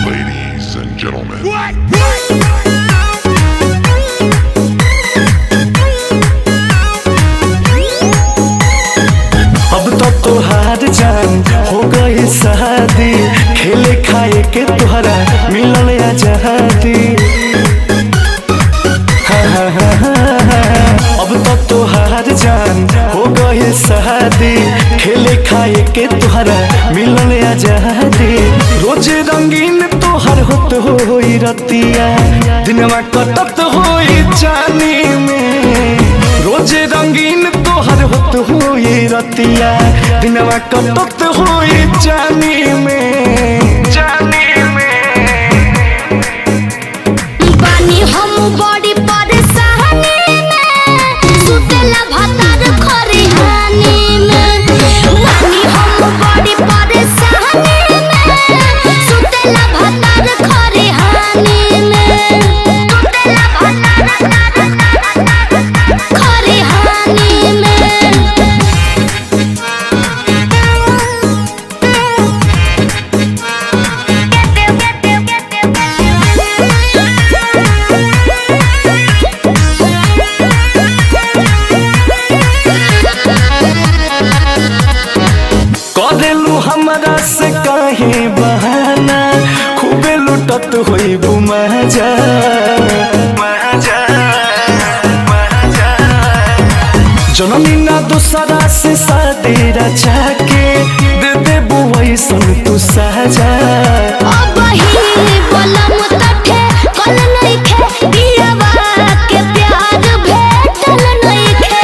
Ladies and gentlemen. अब तो तोहार जान हो गई शादी, खेले खाए के तोहरा मिलल आजादी। अब तो तोहार जान हो गई शादी, खेले खाए के तोहरा मिलल आजादी। रोज रंगीन तोहर होत होई रतिया, दिनवा कटत होई जानी में। रोज रंगीन तोहर होत होई रतिया, दिनवा कटत होई जानी में, जानी में। बानी हम बड़ी परेशानी में, सुतेला भतार खरिहानी में। बानी हम बड़ी परेशानी में, सुतेला भतार खरिहानी में। सुतेला भतार खरिहानी में। करेलू हमरा से काहे बहाना, खूबे लुटत होई बुमजा। जननी ना दूसरा से शादी रचा के, दे दे बुआई सन तू साजा। अब ही बलम तठे कल नइखे, दियावा के प्यार भेटल नइखे।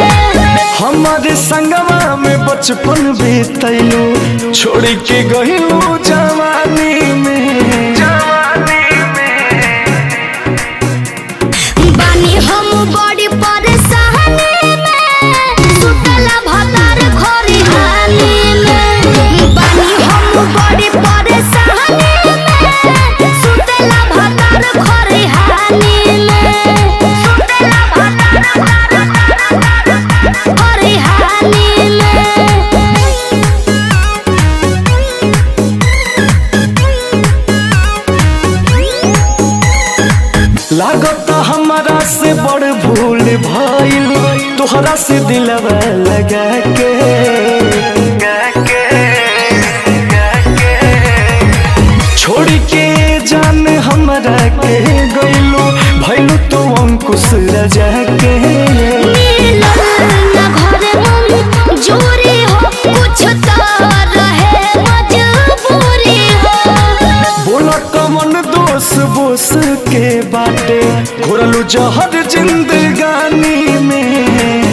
हमारे संगवा में बचपन बीतैलू, छोड़ के गइलू जवानी में, जवानी में। बानी हम बड़ी परेशानी में, सुतेला भतार खरिहानी में। बानी हम बड़ी परेशानी में, सुतेला भतार खरिहानी में। सुतेला भतार खरिहानी में। लागत हमारा से बड़ भूल भइल, तोहरा से दिलवा लगा के। छोड़ के जान हमरा के गइलू, भइलू तो अंकुश रजा के। मिलल ना घरे मंजूरी हो, कुछ तो रहे मजबूरी हो। बोला कमन दोष बोस के बाटे, घोरलू जहर जिंदगानी में।